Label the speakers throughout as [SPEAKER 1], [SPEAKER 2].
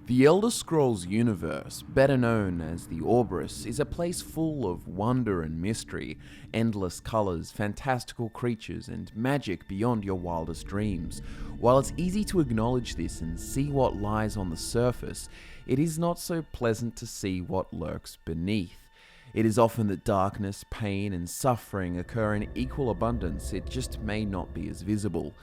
[SPEAKER 1] The Elder Scrolls universe, better known as the Orbrus, is a place full of wonder and mystery, endless colors, fantastical creatures, and magic beyond your wildest dreams. While it's easy to acknowledge this and see what lies on the surface, it is not so pleasant to see what lurks beneath. It is often that darkness, pain, and suffering occur in equal abundance, it just may not be as visible.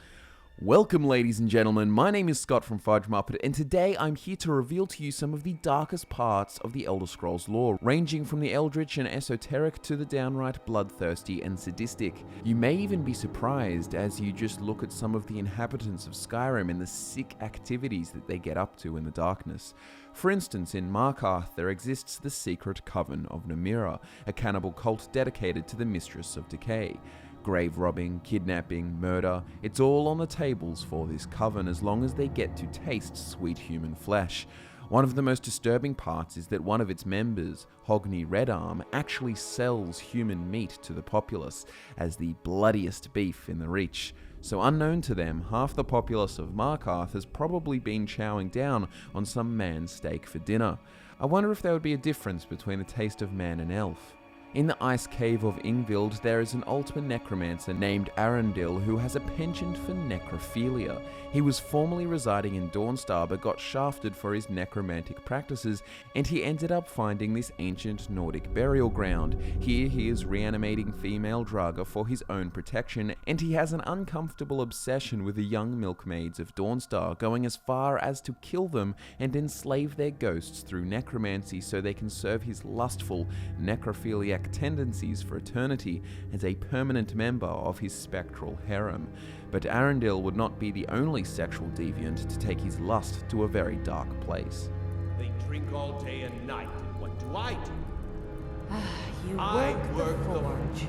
[SPEAKER 1] Welcome ladies and gentlemen, my name is Scott from FudgeMuppet, and today I'm here to reveal to you some of the darkest parts of the Elder Scrolls lore, ranging from the eldritch and esoteric to the downright bloodthirsty and sadistic. You may even be surprised as you just look at some of the inhabitants of Skyrim and the sick activities that they get up to in the darkness. For instance, in Markarth there exists the secret Coven of Namira, a cannibal cult dedicated to the Mistress of Decay. Grave robbing, kidnapping, murder, it's all on the tables for this coven as long as they get to taste sweet human flesh. One of the most disturbing parts is that one of its members, Hogni Redarm, actually sells human meat to the populace as the bloodiest beef in the Reach. So unknown to them, half the populace of Markarth has probably been chowing down on some man's steak for dinner. I wonder if there would be a difference between the taste of man and elf. In the ice cave of Ingvild, there is an ultimate necromancer named Arundel who has a penchant for necrophilia. He was formerly residing in Dawnstar but got shafted for his necromantic practices, and he ended up finding this ancient Nordic burial ground. Here he is reanimating female Draga for his own protection, and he has an uncomfortable obsession with the young milkmaids of Dawnstar, going as far as to kill them and enslave their ghosts through necromancy so they can serve his lustful necrophiliac tendencies for eternity as a permanent member of his spectral harem. But Arundel would not be the only sexual deviant to take his lust to a very dark place.
[SPEAKER 2] They drink all day and night, and what do?
[SPEAKER 3] I work the forge.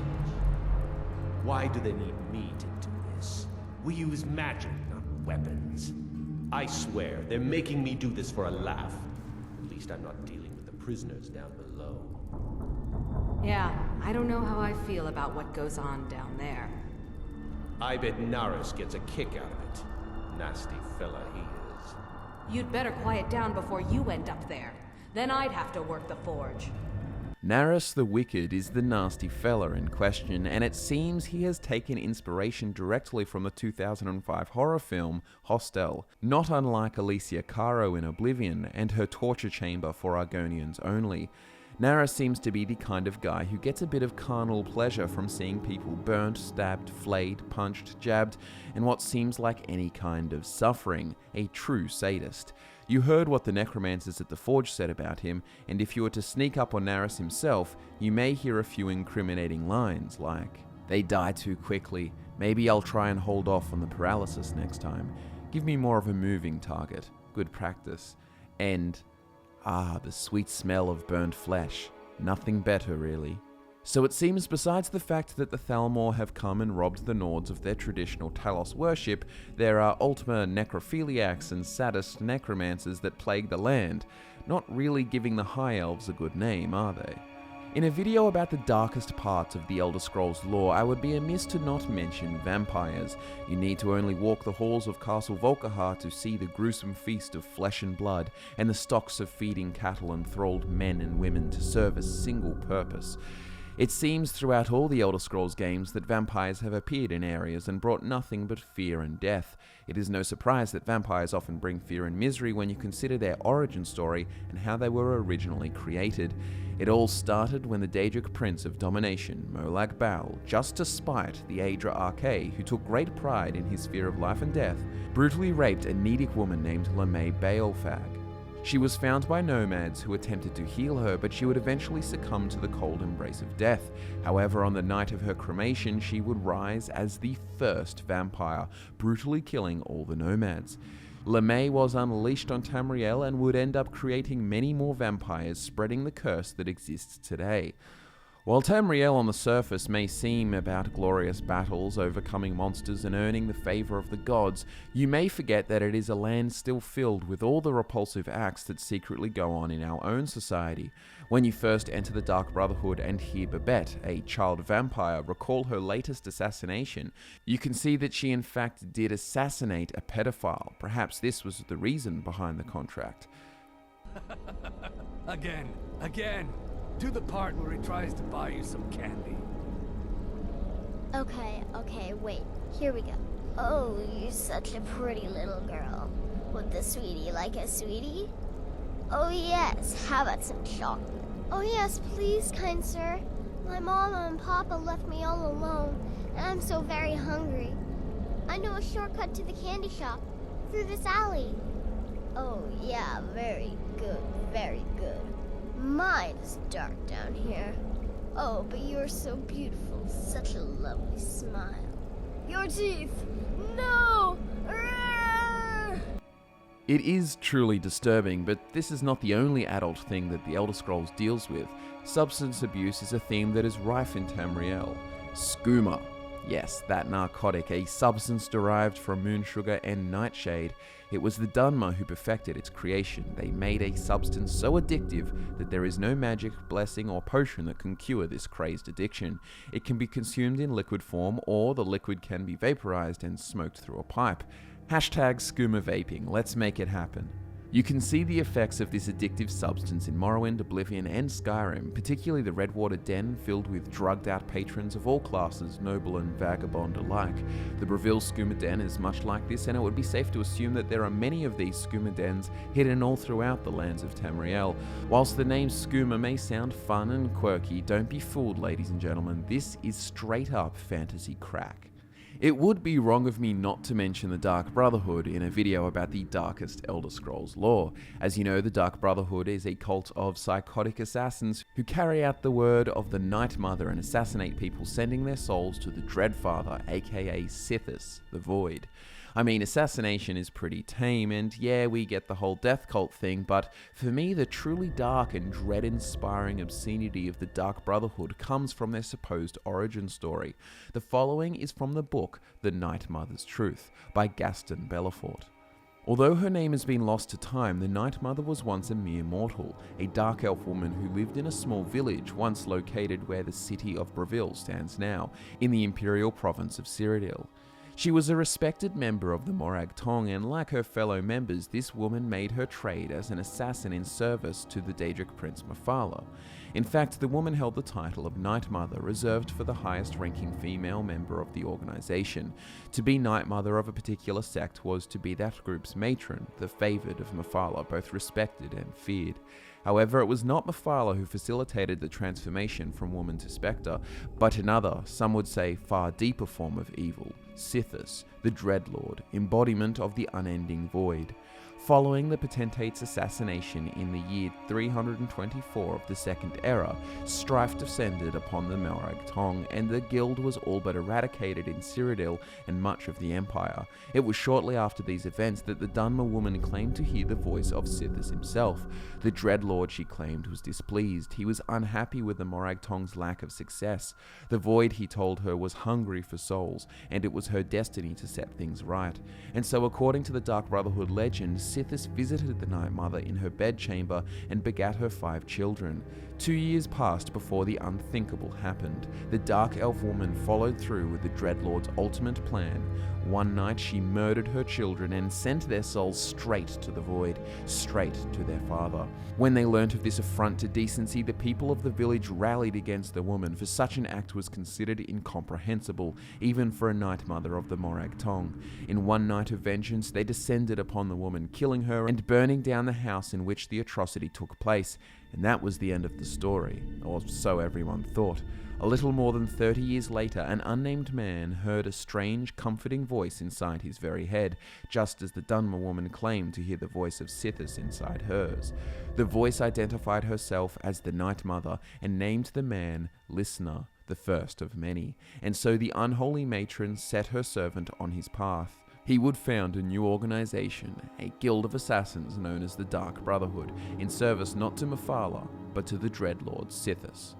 [SPEAKER 2] Why do they need me to do this? We use magic, not weapons. I swear, they're making me do this for a laugh. At least I'm not dealing with the prisoners down below.
[SPEAKER 3] Yeah, I don't know how I feel about what goes on down there.
[SPEAKER 2] I bet Narus gets a kick out of it. Nasty fella he is.
[SPEAKER 3] You'd better quiet down before you end up there. Then I'd have to work the forge.
[SPEAKER 1] Narus the Wicked is the nasty fella in question, and it seems he has taken inspiration directly from the 2005 horror film Hostel, not unlike Alicia Caro in Oblivion and her torture chamber for Argonians only. Narus seems to be the kind of guy who gets a bit of carnal pleasure from seeing people burnt, stabbed, flayed, punched, jabbed, and what seems like any kind of suffering, a true sadist. You heard what the necromancers at the Forge said about him, and if you were to sneak up on Narus himself, you may hear a few incriminating lines like, "They die too quickly, maybe I'll try and hold off on the paralysis next time. Give me more of a moving target, good practice," and the sweet smell of burnt flesh. Nothing better, really. So it seems besides the fact that the Thalmor have come and robbed the Nords of their traditional Talos worship, there are Ultima necrophiliacs and sadist necromancers that plague the land, not really giving the High Elves a good name, are they? In a video about the darkest parts of the Elder Scrolls lore, I would be amiss to not mention vampires. You need to only walk the halls of Castle Volkihar to see the gruesome feast of flesh and blood, and the stocks of feeding cattle enthralled men and women to serve a single purpose. It seems throughout all the Elder Scrolls games that vampires have appeared in areas and brought nothing but fear and death. It is no surprise that vampires often bring fear and misery when you consider their origin story and how they were originally created. It all started when the Daedric Prince of Domination, Molag Bal, just to spite the Aedra Archae, who took great pride in his fear of life and death, brutally raped a Nedic woman named Lamé Beolfag. She was found by nomads who attempted to heal her, but she would eventually succumb to the cold embrace of death. However, on the night of her cremation, she would rise as the first vampire, brutally killing all the nomads. Lamé was unleashed on Tamriel and would end up creating many more vampires, spreading the curse that exists today. While Tamriel on the surface may seem about glorious battles, overcoming monsters and earning the favor of the gods, you may forget that it is a land still filled with all the repulsive acts that secretly go on in our own society. When you first enter the Dark Brotherhood and hear Babette, a child vampire, recall her latest assassination, you can see that she in fact did assassinate a pedophile. Perhaps this was the reason behind the contract.
[SPEAKER 4] Again. Do the part where he tries to buy you some candy.
[SPEAKER 5] Okay, wait. Here we go. Oh, you're such a pretty little girl. Would the sweetie like a sweetie? Oh yes, how about some chocolate? Oh yes, please, kind sir. My mama and papa left me all alone, and I'm so very hungry. I know a shortcut to the candy shop, through this alley. Oh yeah, very good, very good. My, it's dark down here. Oh, but you're so beautiful, such a lovely smile. Your teeth! No! Arrgh!
[SPEAKER 1] It is truly disturbing, but this is not the only adult thing that the Elder Scrolls deals with. Substance abuse is a theme that is rife in Tamriel. Skooma. Yes, that narcotic, a substance derived from moon sugar and nightshade. It was the Dunmer who perfected its creation. They made a substance so addictive that there is no magic, blessing, or potion that can cure this crazed addiction. It can be consumed in liquid form, or the liquid can be vaporized and smoked through a pipe. Hashtag skooma vaping, let's make it happen. You can see the effects of this addictive substance in Morrowind, Oblivion, and Skyrim, particularly the Redwater Den filled with drugged-out patrons of all classes, noble and vagabond alike. The Breville Skooma Den is much like this, and it would be safe to assume that there are many of these skooma dens hidden all throughout the lands of Tamriel. Whilst the name skooma may sound fun and quirky, don't be fooled, ladies and gentlemen, this is straight-up fantasy crack. It would be wrong of me not to mention the Dark Brotherhood in a video about the darkest Elder Scrolls lore. As you know, the Dark Brotherhood is a cult of psychotic assassins who carry out the word of the Night Mother and assassinate people, sending their souls to the Dreadfather, aka Sithis, the Void. I mean, assassination is pretty tame, and yeah, we get the whole death cult thing, but for me, the truly dark and dread-inspiring obscenity of the Dark Brotherhood comes from their supposed origin story. The following is from the book The Night Mother's Truth by Gaston Belafort. Although her name has been lost to time, the Night Mother was once a mere mortal, a dark elf woman who lived in a small village once located where the city of Breville stands now, in the imperial province of Cyrodiil. She was a respected member of the Morag Tong, and like her fellow members, this woman made her trade as an assassin in service to the Daedric Prince Mephala. In fact, the woman held the title of Night Mother, reserved for the highest-ranking female member of the organization. To be Night Mother of a particular sect was to be that group's matron, the favored of Mephala, both respected and feared. However, it was not Mephala who facilitated the transformation from woman to spectre, but another, some would say far deeper form of evil, Sithis, the Dreadlord, embodiment of the unending void. Following the Potentate's assassination in the year 324 of the Second Era, strife descended upon the Morag Tong, and the guild was all but eradicated in Cyrodiil and much of the Empire. It was shortly after these events that the Dunmer woman claimed to hear the voice of Sithis himself. The Dreadlord, she claimed, was displeased. He was unhappy with the Morag Tong's lack of success. The Void, he told her, was hungry for souls, and it was her destiny to set things right. And so, according to the Dark Brotherhood legend, Sithis visited the Night Mother in her bedchamber and begat her 5 children. 2 years passed before the unthinkable happened. The Dark Elf woman followed through with the Dreadlord's ultimate plan. One night she murdered her children and sent their souls straight to the Void, straight to their father. When they learnt of this affront to decency, the people of the village rallied against the woman, for such an act was considered incomprehensible, even for a Night Mother of the Morag Tong. In one night of vengeance, they descended upon the woman, killing her and burning down the house in which the atrocity took place. And that was the end of the story, or so everyone thought. A little more than 30 years later, an unnamed man heard a strange, comforting voice inside his very head, just as the Dunmer woman claimed to hear the voice of Sithis inside hers. The voice identified herself as the Night Mother and named the man Listener, the first of many, and so the unholy matron set her servant on his path. He would found a new organization, a guild of assassins known as the Dark Brotherhood, in service not to Mephala, but to the Dreadlord Sithis.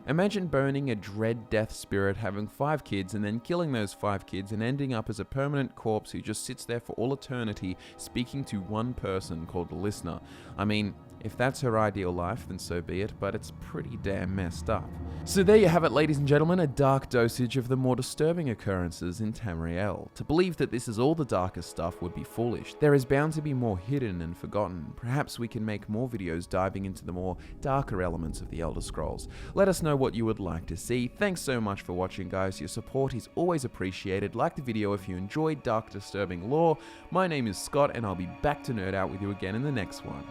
[SPEAKER 1] Imagine burning a dread death spirit, having 5 kids, and then killing those 5 kids and ending up as a permanent corpse who just sits there for all eternity speaking to one person called a listener. I mean, If that's her ideal life, then so be it, but it's pretty damn messed up. So there you have it, ladies and gentlemen, a dark dosage of the more disturbing occurrences in Tamriel. To believe that this is all the darkest stuff would be foolish. There is bound to be more hidden and forgotten. Perhaps we can make more videos diving into the more darker elements of the Elder Scrolls. Let us know what you would like to see. Thanks so much for watching, guys. Your support is always appreciated. Like the video if you enjoyed dark, disturbing lore. My name is Scott, and I'll be back to nerd out with you again in the next one.